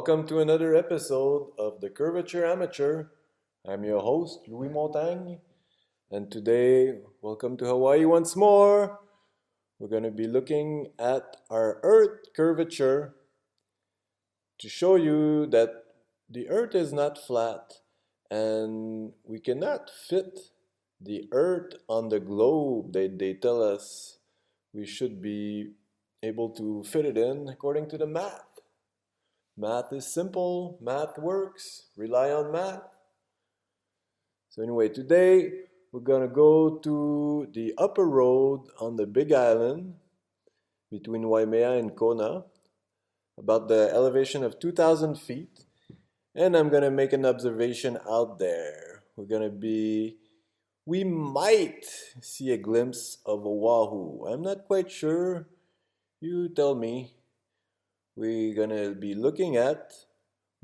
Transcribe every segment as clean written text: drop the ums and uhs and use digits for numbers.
Welcome to another episode of The Curvature Amateur. I'm your host, Louis Montagne, and today, welcome to Hawaii once more. We're going to be looking at our Earth curvature to show you that the Earth is not flat and we cannot fit the Earth on the globe. They tell us we should be able to fit it in according to the math. Math is simple, math works, rely on math. So anyway, today we're gonna go to the upper road on the Big Island between Waimea and Kona, about the elevation of 2,000 feet, and I'm gonna make an observation out there. We might see a glimpse of Oahu. I'm not quite sure, you tell me. We're gonna be looking at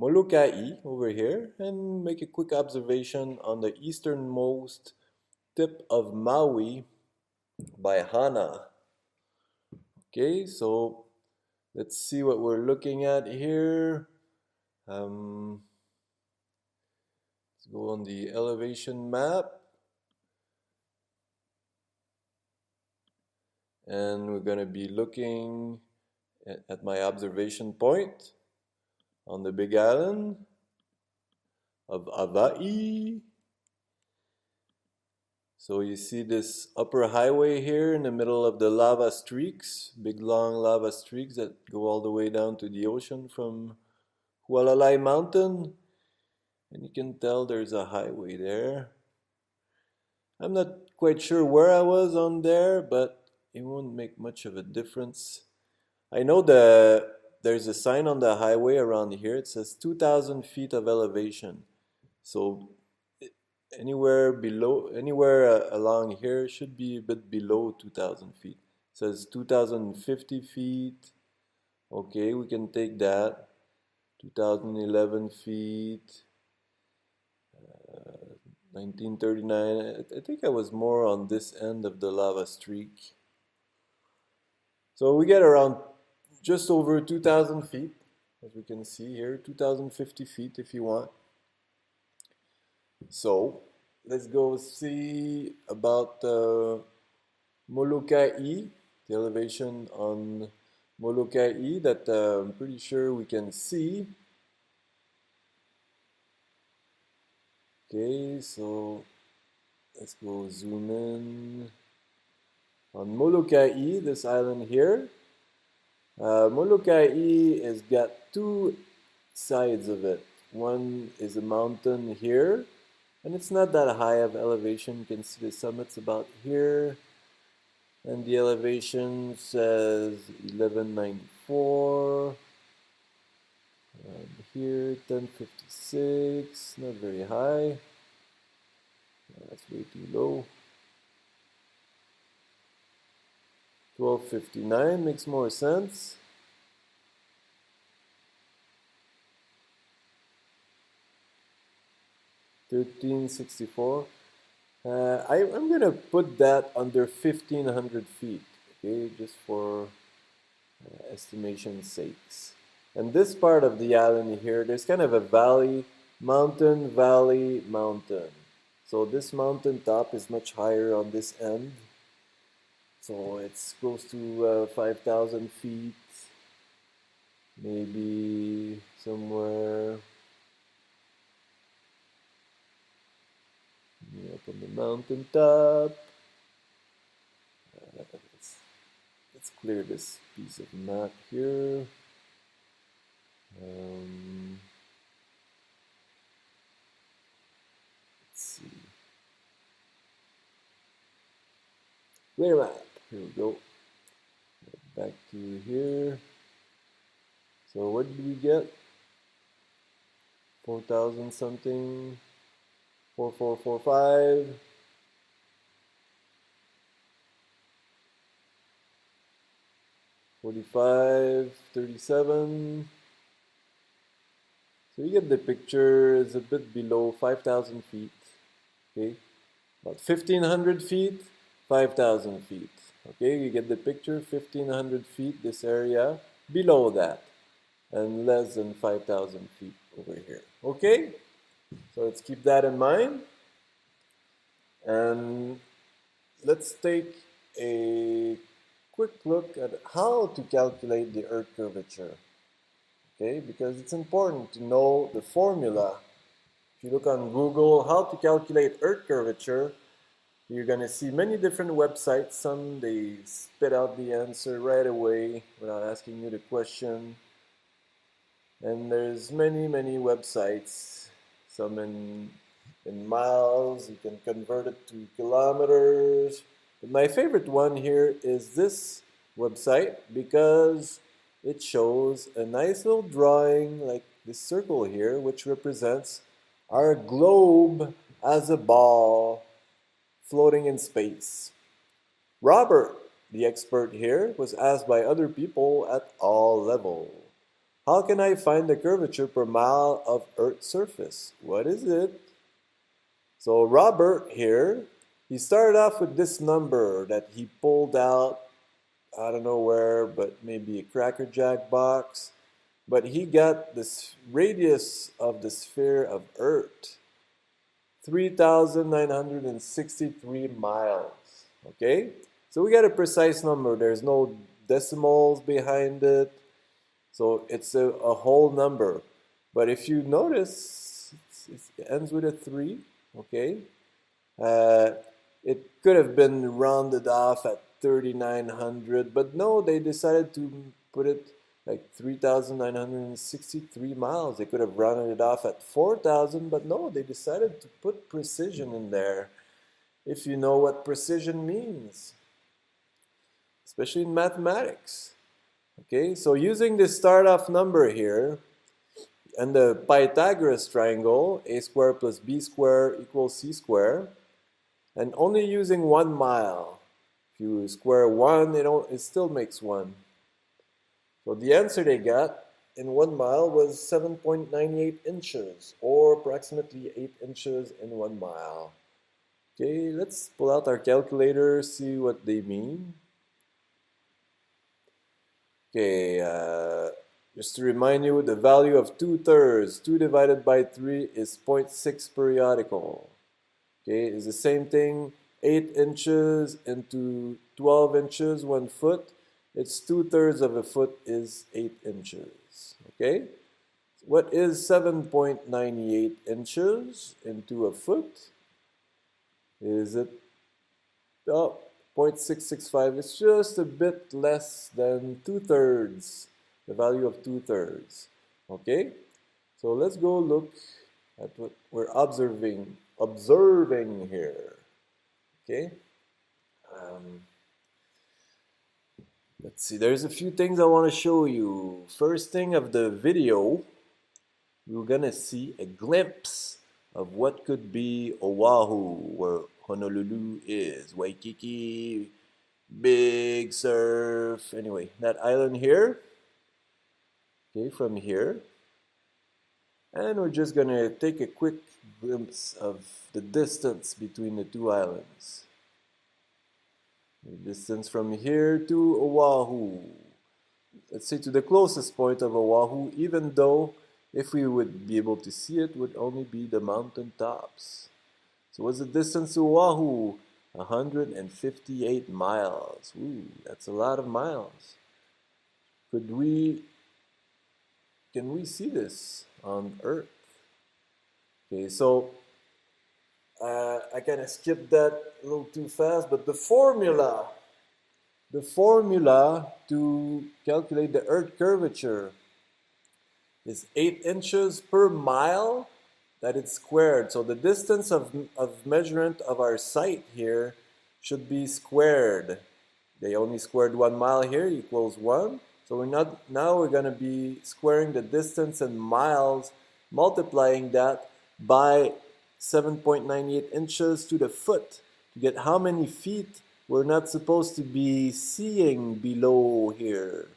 Moloka'i over here and make a quick observation on the easternmost tip of Maui by Hana. Okay, so let's see what we're looking at here. Let's go on the elevation map. And we're gonna be looking at my observation point on the Big Island of Hawaii. So you see this upper highway here in the middle of the lava streaks, big long lava streaks that go all the way down to the ocean from Hualalai Mountain. And you can tell there's a highway there. I'm not quite sure where I was on there, but it won't make much of a difference. I know there's a sign on the highway around here. It says 2,000 feet of elevation. So anywhere along here should be a bit below 2,000 feet. It says 2,050 feet. Okay, we can take that. 2,011 feet. 1939. I think I was more on this end of the lava streak. So we get around just over 2,000 feet, as we can see here, 2,050 feet if you want. So let's go see about Moloka'i, the elevation on Moloka'i that I'm pretty sure we can see. Okay, so let's go zoom in on Moloka'i, this island here. Moloka'i has got two sides of it. One is a mountain here, and it's not that high of elevation. You can see the summit's about here, and the elevation says 1194. And here 1056, not very high. That's way too low. 1259 makes more sense. $1364. I'm gonna put that under 1,500 feet, okay, just for estimation sakes. And this part of the island here, there's kind of a valley, mountain, valley, mountain. So this mountain top is much higher on this end. So it's close to 5,000 feet, maybe somewhere up on the mountain top. Let's clear this piece of map here. Let's see. Clear map. Here we go. Back to here. So what did we get? 4,000 something. 4445. 45, 37. So you get the picture. It's a bit below 5,000 feet. Okay, about 1,500 feet, 5,000 feet. Okay, you get the picture. 1,500 feet. This area below that. and less than 5,000 feet over here. Okay, so let's keep that in mind, and let's take a quick look at how to calculate the Earth curvature. Okay, because it's important to know the formula. If you look on Google, how to calculate Earth curvature, you're going to see many different websites. Some, they spit out the answer right away without asking you the question. And there's many websites. Some in miles, you can convert it to kilometers. But my favorite one here is this website because it shows a nice little drawing like this circle here, which represents our globe as a ball floating in space. Robert, the expert here, was asked by other people at all levels, how can I find the curvature per mile of Earth's surface? What is it? So Robert here, he started off with this number that he pulled out, I don't know where, but maybe a Cracker Jack box. But he got this radius of the sphere of Earth, 3,963 miles. Okay? So we got a precise number. There's no decimals behind it. So it's a whole number. But if you notice, it ends with a 3. Okay? It could have been rounded off at 3,900, but no, they decided to put it like 3,963 miles. They could have rounded it off at 4,000, but no, they decided to put precision in there. If you know what precision means, especially in mathematics. Okay, so using this start-off number here, and the Pythagoras triangle, a squared plus b squared equals c squared, and only using 1 mile. If you square 1, it still makes 1. So the answer they got in 1 mile was 7.98 inches, or approximately 8 inches in 1 mile. Okay, let's pull out our calculator, see what they mean. Okay, just to remind you, the value of 2/3, 2 divided by 3 is 0.6 periodical. Okay, it's the same thing, 8 inches into 12 inches, 1 foot. It's 2/3 of a foot is 8 inches. Okay, what is 7.98 inches into a foot? Is it 0.665? It's just a bit less than 2/3, the value of 2/3. Okay, so let's go look at what we're observing here. Okay, let's see, there's a few things I want to show you. First thing of the video, we're gonna see a glimpse of what could be Oahu, where Honolulu is. Waikiki, big surf. Anyway, that island here. Okay, from here. And we're just gonna take a quick glimpse of the distance between the two islands. The distance from here to Oahu. Let's say to the closest point of Oahu, even though if we would be able to see it, would only be the mountain tops. So what's the distance to Oahu? 158 miles. Ooh, that's a lot of miles. Can we see this on Earth? Okay, so I kind of skipped that a little too fast, but the formula to calculate the Earth curvature is 8 inches per mile that it's squared. So the distance of measurement of our site here should be squared. They only squared 1 mile here equals 1. So we're going to be squaring the distance in miles, multiplying that by 7.98 inches to the foot to get how many feet we're not supposed to be seeing below here.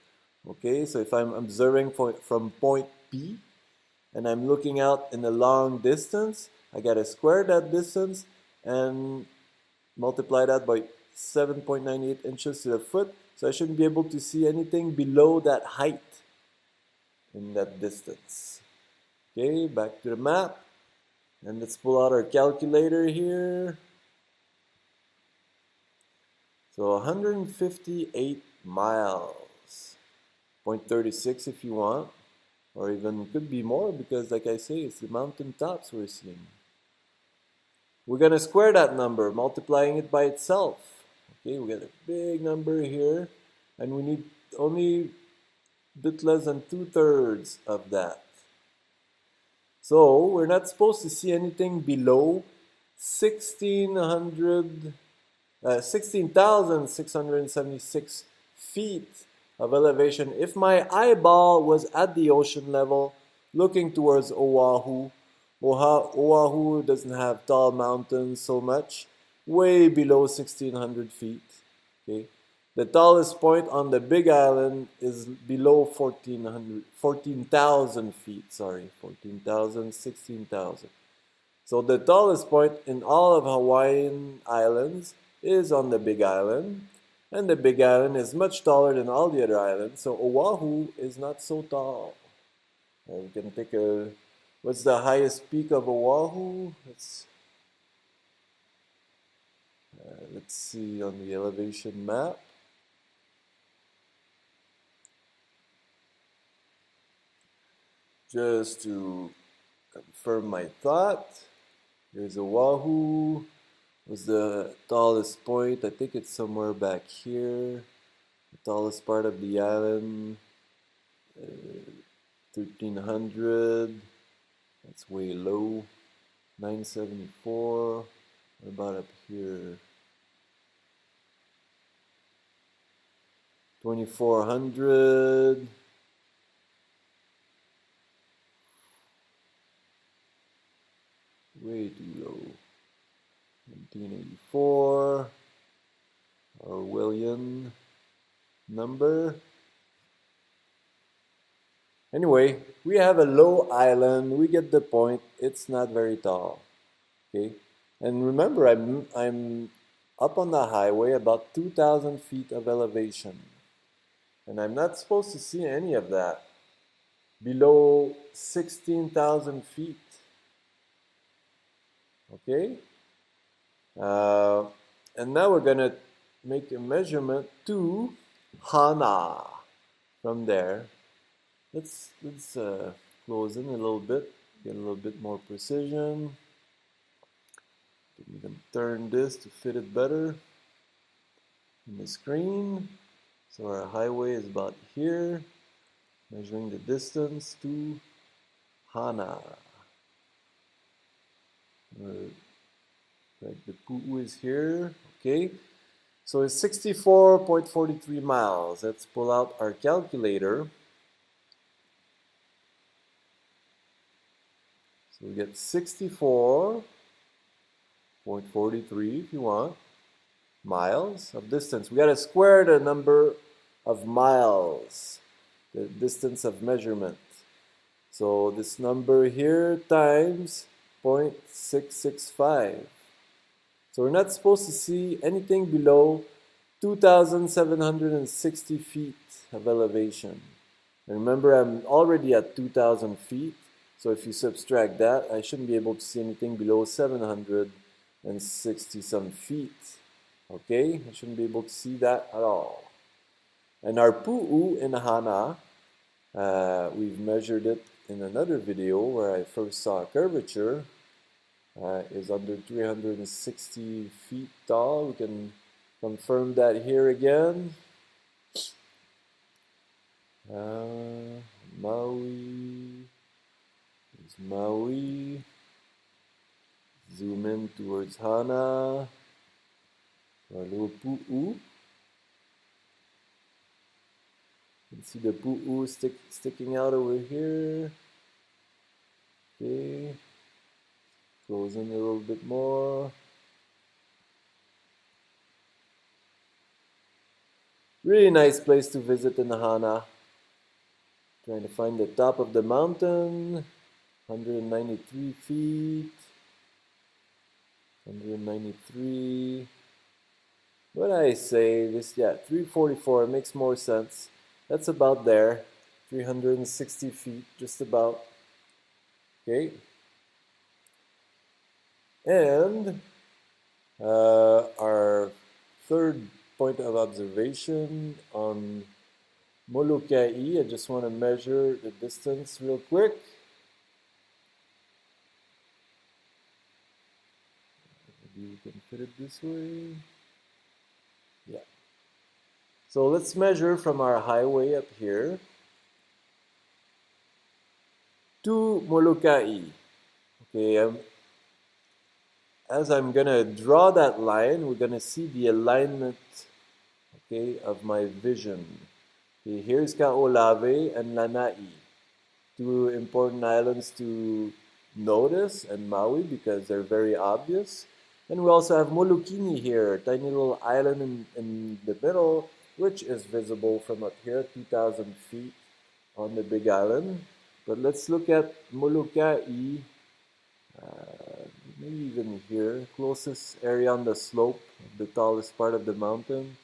Okay, so if I'm observing from point P and I'm looking out in a long distance, I got to square that distance and multiply that by 7.98 inches to the foot. So I shouldn't be able to see anything below that height. in that distance. Okay, back to the map. And let's pull out our calculator here. So 158 miles. 0.36 if you want. Or even could be more because, like I say, it's the mountain tops we're seeing. We're going to square that number, multiplying it by itself. Okay, we got a big number here. And we need only a bit less than 2/3 of that. So we're not supposed to see anything below 16,676 feet of elevation. If my eyeball was at the ocean level looking towards Oahu, Oahu doesn't have tall mountains so much, way below 1,600 feet. Okay. The tallest point on the Big Island is below 14,000 feet. Sorry, 14,000, 16,000. So the tallest point in all of Hawaiian Islands is on the Big Island. And the Big Island is much taller than all the other islands. So Oahu is not so tall. We can take a... What's the highest peak of Oahu? Let's see on the elevation map. Just to confirm my thought, here's Oahu. Was the tallest point. I think it's somewhere back here. The tallest part of the island, 1,300. That's way low. 974. What about up here? 2,400. Way too low. 1984. Orwellian number. Anyway, we have a low island. We get the point. It's not very tall. Okay, and remember, I'm up on the highway about 2,000 feet of elevation, and I'm not supposed to see any of that below 16,000 feet. Okay, and now we're gonna make a measurement to Hana from there. Let's close in a little bit, get a little bit more precision. We can turn this to fit it better in the screen. So our highway is about here, measuring the distance to Hana. Like the Pu'u is here, okay. So it's 64.43 miles. Let's pull out our calculator. So we get 64.43 if you want miles of distance. We got to square the number of miles, the distance of measurement. So this number here times 0.665. So we're not supposed to see anything below 2,760 feet of elevation. And remember, I'm already at 2,000 feet. So if you subtract that, I shouldn't be able to see anything below 760 some feet. Okay, I shouldn't be able to see that at all. And our Pu'u in Hana, we've measured it in another video where I first saw a curvature, is under 360 feet tall. We can confirm that here again. Maui. Maui. Zoom in towards Hana. Our little Pu'u. You can see the Pu'u sticking out over here. Okay. Close in a little bit more. Really nice place to visit in Hana. Trying to find the top of the mountain. 193 feet. 193. What I say, this, yeah, 344, it makes more sense. That's about there. 360 feet, just about. Okay. And our third point of observation on Moloka'i, I just want to measure the distance real quick. Maybe we can fit it this way. Yeah. So let's measure from our highway up here to Moloka'i. Okay, as I'm gonna draw that line, we're gonna see the alignment, okay, of my vision. Okay, here's Ka'olave and Lanai, two important islands to notice, and Maui because they're very obvious. And we also have Moloka'i here, a tiny little island in the middle, which is visible from up here, 2,000 feet on the Big Island. But let's look at Moloka'i, maybe even here, closest area on the slope, the tallest part of the mountain.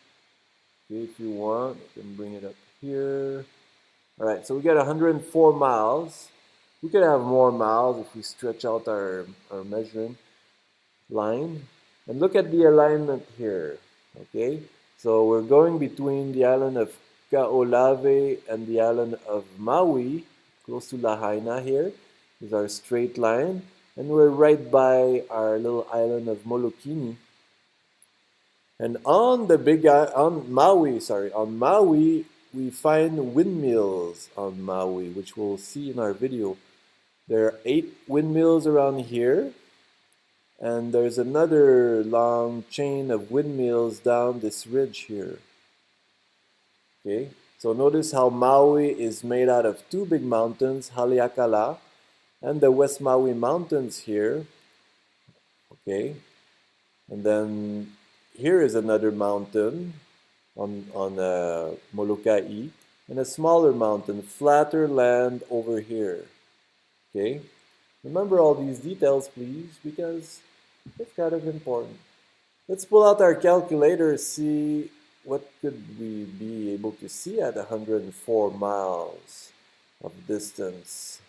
Okay, if you want, you can bring it up here. All right, so we got 104 miles. We could have more miles if we stretch out our measuring line. And look at the alignment here, okay? So we're going between the island of Ka'olave and the island of Maui, close to Lahaina here, is our straight line. And we're right by our little island of Moloka'i. And on Maui, we find windmills on Maui, which we'll see in our video. There are 8 windmills around here, and there's another long chain of windmills down this ridge here. Okay, so notice how Maui is made out of 2 big mountains, Haleakala, and the West Maui Mountains here. Okay, and then here is another mountain on Moloka'i, and a smaller mountain, flatter land over here. Okay, remember all these details, please, because it's kind of important. Let's pull out our calculator, see what could we be able to see at 104 miles of distance.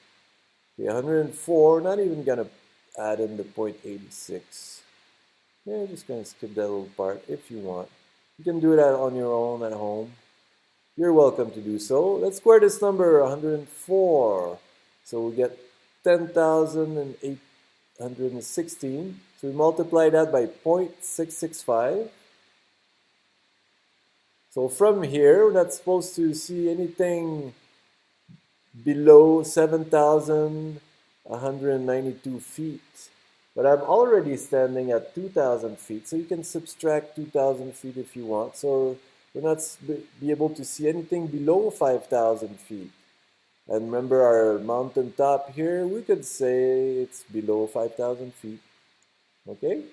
Okay, 104, not even gonna add in the 0.86. Yeah, just gonna skip that little part if you want. You can do it on your own at home. You're welcome to do so. Let's square this number, 104. So we get 10,816. So we multiply that by 0.665. So from here, we're not supposed to see anything below 7,192 feet. But I'm already standing at 2,000 feet, so you can subtract 2,000 feet if you want. So we're not be able to see anything below 5,000 feet. And remember our mountain top here, we could say it's below 5,000 feet. Okay?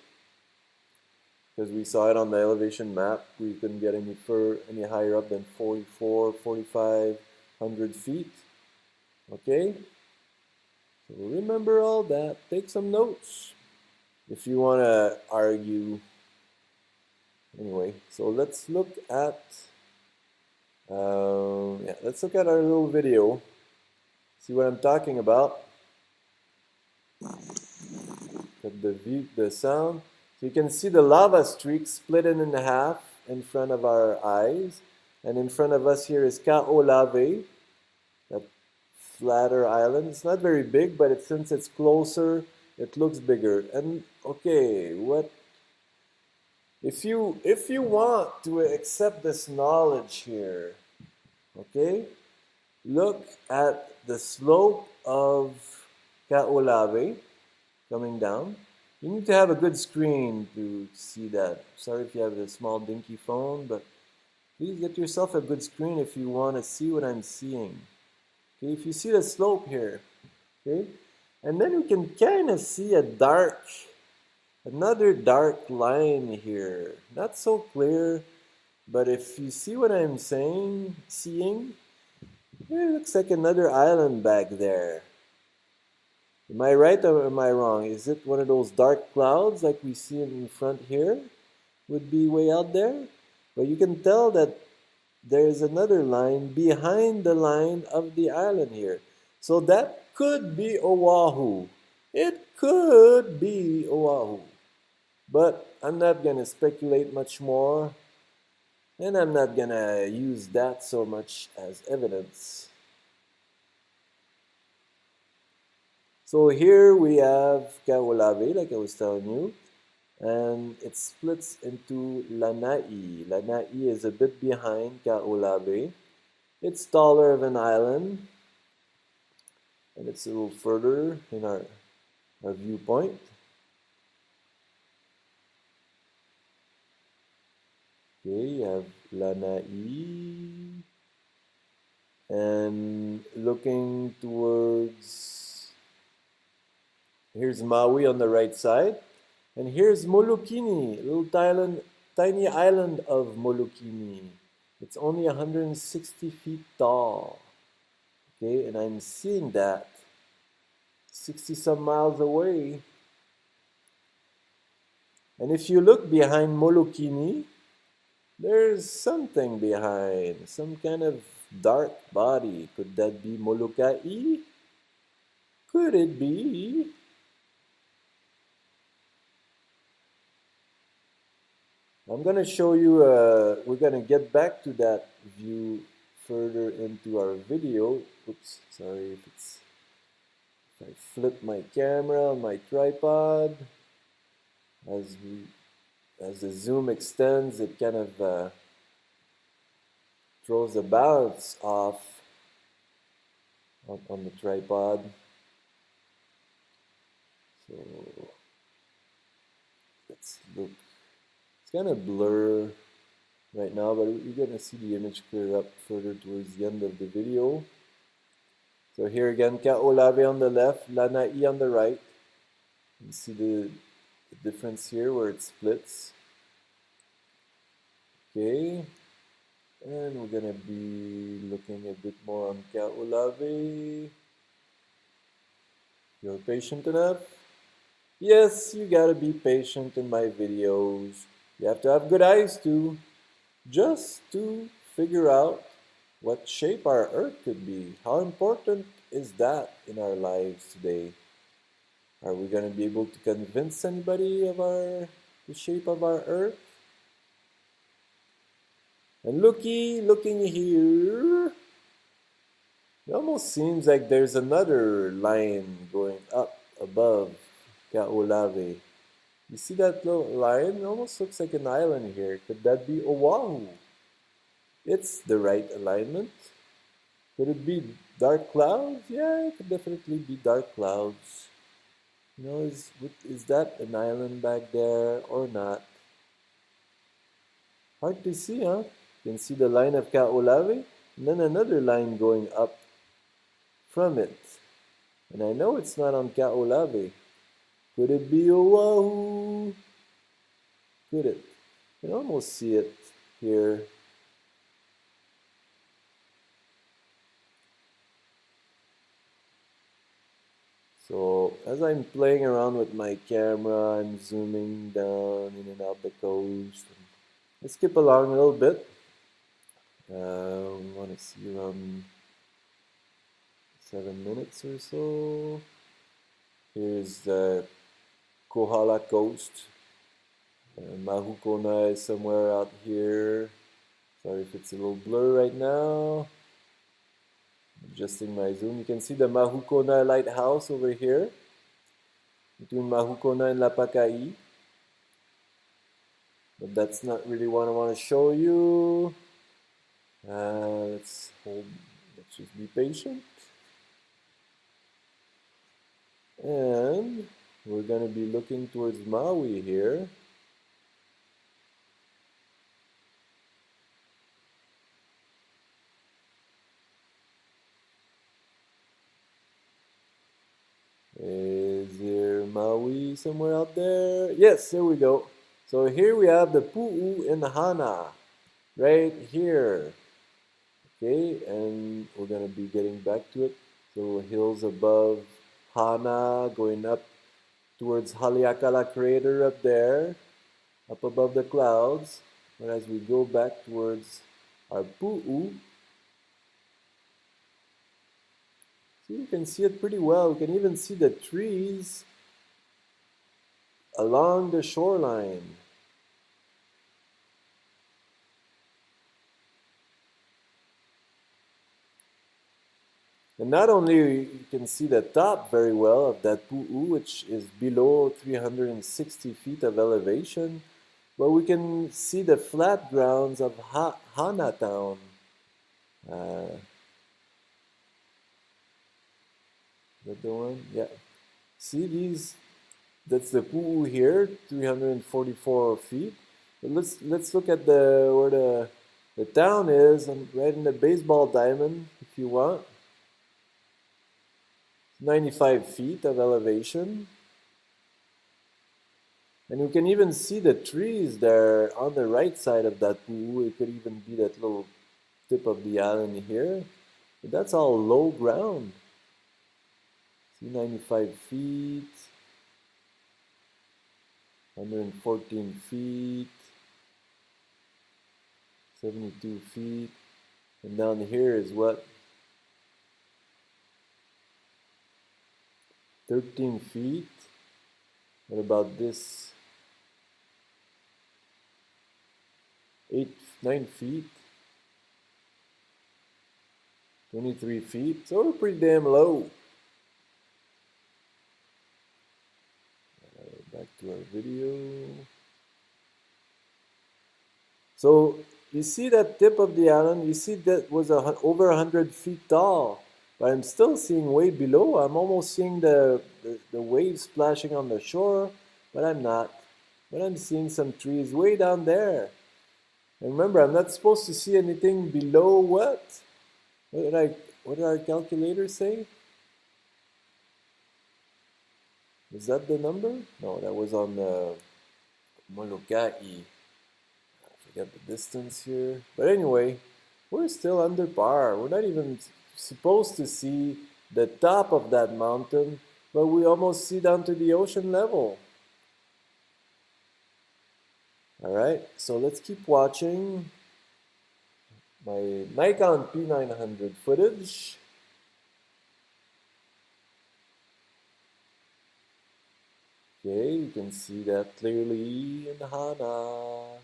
Because we saw it on the elevation map, we couldn't get any higher up than 4,500 feet. Okay? So remember all that. Take some notes if you want to argue. Anyway, so let's look at let's look at our little video. See what I'm talking about. At the sound. So you can see the lava streak split in half in front of our eyes. And in front of us here is Ka'olave, that flatter island. It's not very big, but since it's closer, it looks bigger. And okay, if you want to accept this knowledge here, okay, look at the slope of Ka'olave coming down. You need to have a good screen to see that. Sorry if you have a small dinky phone, but please get yourself a good screen if you want to see what I'm seeing. Okay, if you see the slope here, okay, and then you can kind of see another dark line here. Not so clear, but if you see what I'm seeing, it looks like another island back there. Am I right or am I wrong? Is it one of those dark clouds like we see in front here? Would be way out there? But you can tell that there is another line behind the line of the island here. So that could be Oahu. It could be Oahu. But I'm not going to speculate much more. And I'm not going to use that so much as evidence. So here we have Kaolave, like I was telling you. And it splits into Lanai. Lanai is a bit behind Kaolave. It's taller of an island, and it's a little further in our viewpoint. Okay, you have Lanai, and looking towards, here's Maui on the right side, and here's Moloka'i, little tiny island of Moloka'i. It's only 160 feet tall. Okay, and I'm seeing that 60 some miles away. And if you look behind Moloka'i, there's something behind, some kind of dark body. Could that be Moloka'i? Could it be? I'm going to show you, we're going to get back to that view further into our video. Oops, sorry if I flip my camera on my tripod. As the zoom extends, it kind of throws the balance off on the tripod. So let's look. It's kind of blur right now, but you're going to see the image clear up further towards the end of the video. So here again, Kaolave on the left, Lanai on the right. You see the difference here where it splits. Okay, and we're going to be looking a bit more on Kaolave. You're patient enough? Yes, you gotta be patient in my videos. You have to have good eyes too, just to figure out what shape our Earth could be. How important is that in our lives today? Are we going to be able to convince anybody of the shape of our Earth? And looking here, it almost seems like there's another line going up above Kaolave. You see that little line? It almost looks like an island here. Could that be Oahu? It's the right alignment. Could it be dark clouds? Yeah, it could definitely be dark clouds. You know, is that an island back there or not? Hard to see, huh? You can see the line of Kaolave, and then another line going up from it. And I know it's not on Kaolave. Could it be Oahu? Could it? You can almost see it here. So as I'm playing around with my camera, I'm zooming down in and out the coast. Let's skip along a little bit. We want to see around 7 minutes or so. Here's the Kohala coast. Mahukona is somewhere out here. Sorry if it's a little blur right now. Adjusting my zoom. You can see the Mahukona lighthouse over here between Mahukona and Lapaka'i. But that's not really what I want to show you. Let's just be patient. And we're going to be looking towards Maui here. Is there Maui somewhere out there? Yes, there we go. So here we have the Pu'u in Hana, right here. Okay, and we're going to be getting back to it. So hills above Hana, going up towards Haleakala crater up there, up above the clouds. But as we go back towards our pu'u. See, you can see it pretty well. We can even see the trees along the shoreline. And not only you can see the top very well of that pu'u, which is below 360 feet of elevation, but we can see the flat grounds of Hana Town. Is that the one? Yeah. See these? That's the pu'u here, 344 feet. But let's look at where the town is, and right in the baseball diamond, if you want. 95 feet of elevation. And you can even see the trees there on the right side of that pu'u. It could even be that little tip of the island here. But that's all low ground. See, 95 feet, 114 feet, 72 feet. And down here is what? 13 feet. What about this? 9 feet. 23 feet. So we're pretty damn low. Back to our video. So you see that tip of the island? You see that was over 100 feet tall. But I'm still seeing way below. I'm almost seeing the waves splashing on the shore, but I'm not. But I'm seeing some trees way down there. And remember, I'm not supposed to see anything below what? What did our calculator say? Is that the number? No, that was on the Moloka'i. I forget the distance here. But anyway, we're still under par. We're not even supposed to see the top of that mountain, but we almost see down to the ocean level. All right, so let's keep watching my Nikon P900 footage. Okay, you can see that clearly in Hana.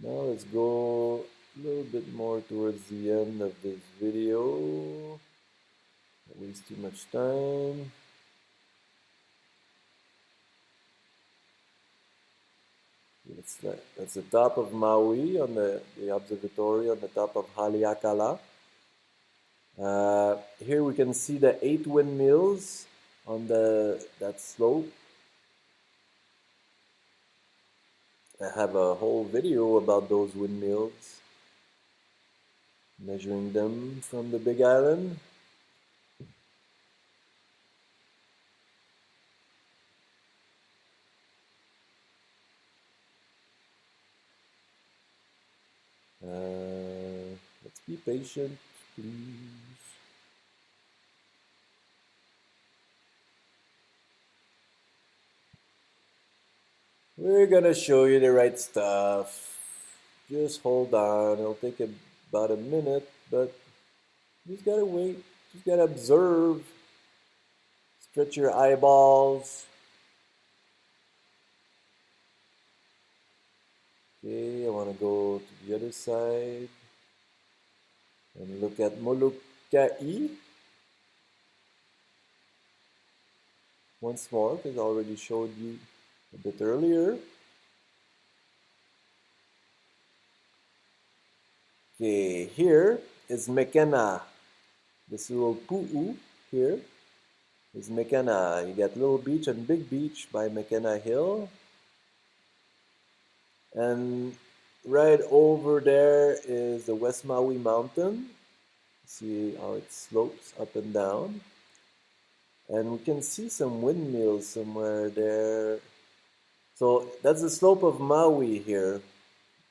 Now let's go a little bit more towards the end of this video. Don't waste too much time. That's the top of Maui on the observatory on the top of Haleakala. Here we can see the 8 windmills on that slope. I have a whole video about those windmills, measuring them from the Big Island. Let's be patient, please. We're gonna show you the right stuff. Just hold on. It'll take about a minute, but you just gotta wait. Just gotta observe. Stretch your eyeballs. Okay, I want to go to the other side and look at Moloka'i once more, because I already showed you a bit earlier. Okay, here is Mekena. This little pu'u here is Mekena. You got Little Beach and Big Beach by Mekena Hill. And right over there is the West Maui Mountain. See how it slopes up and down. And we can see some windmills somewhere there. So that's the slope of Maui here.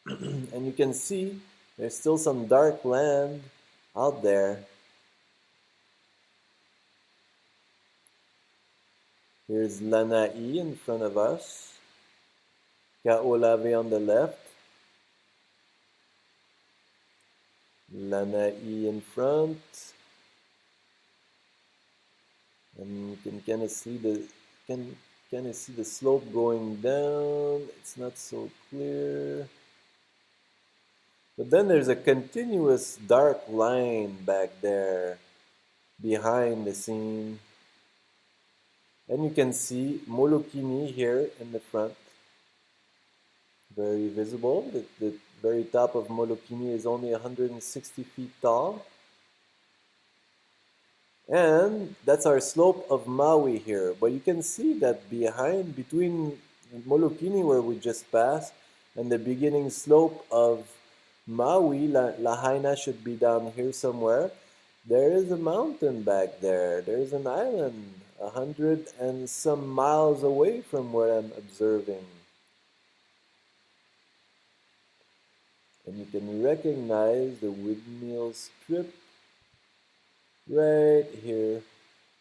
And you can see there's still some dark land out there. Here's Lanai in front of us. Ka'olave on the left, Lanai in front, and you can kind of see the slope going down. It's not so clear. But then there's a continuous dark line back there behind the scene. And you can see Moloka'i here in the front. Very visible. The very top of Moloka'i is only 160 feet tall. And that's our slope of Maui here. But you can see that between Moloka'i, where we just passed, and the beginning slope of Maui, Lahaina should be down here somewhere. There is a mountain back there. There's an island 100 and some miles away from where I'm observing. And you can recognize the windmill strip right here.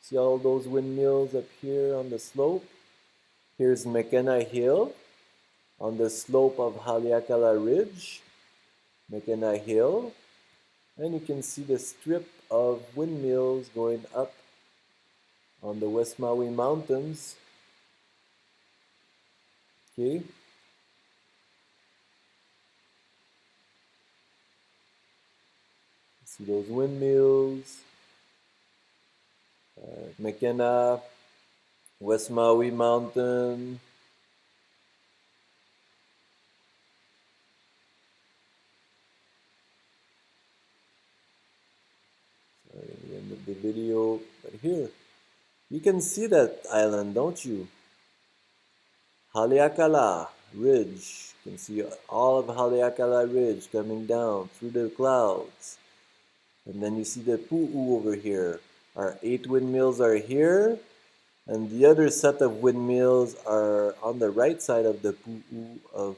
See all those windmills up here on the slope? Here's McKenna Hill on the slope of Haleakala Ridge. McKenna Hill, and you can see the strip of windmills going up on the West Maui Mountains. Okay. See those windmills. McKenna, West Maui Mountain. The end of the video, but here you can see that island, don't you? Haleakala Ridge. You can see all of Haleakala Ridge coming down through the clouds, and then you see the pu'u over here. Our 8 windmills are here, and the other set of windmills are on the right side of the pu'u of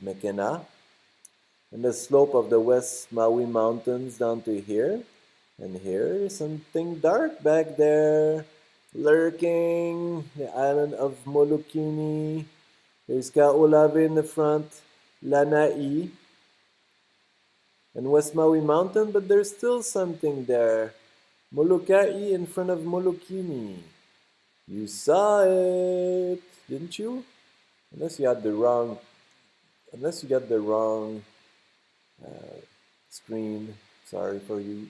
McKenna, and the slope of the West Maui Mountains down to here. And here's something dark back there, lurking, the island of Moloka'i. There's Ka'olave in the front, Lanai, and West Maui Mountain, but there's still something there. Moloka'i in front of Moloka'i. You saw it, didn't you? Unless you got the wrong screen. Sorry for you.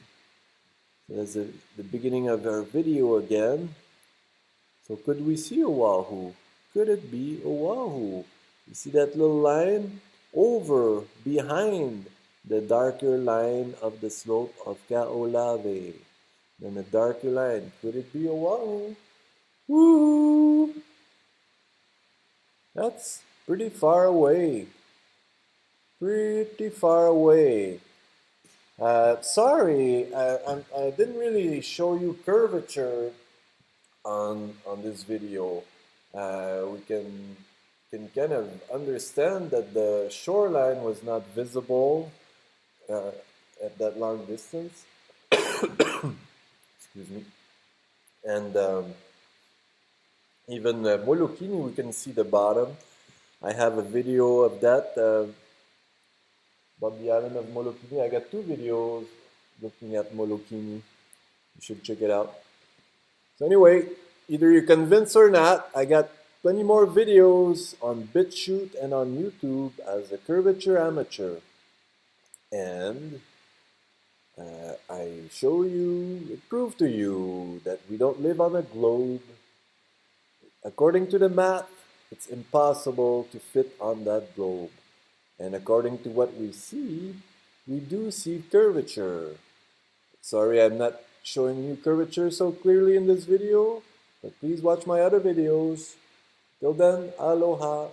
That's the beginning of our video again. So could we see Oahu? Could it be Oahu? You see that little line? Over, behind the darker line of the slope of Ka'olave. Then the darker line. Could it be Oahu? Woo! That's pretty far away. Pretty far away. Sorry, I didn't really show you curvature on this video. We can kind of understand that the shoreline was not visible at that long distance. Excuse me. And even Moloka'i, we can see the bottom. I have a video of that. About the island of Moloka'i. I got 2 videos looking at Moloka'i. You should check it out. So anyway, either you're convinced or not, I got plenty more videos on BitChute and on YouTube as a curvature amateur. And I prove to you that we don't live on a globe. According to the math, it's impossible to fit on that globe. And according to what we do see curvature. Sorry, I'm not showing you curvature so clearly in this video, but please watch my other videos. Till then, aloha.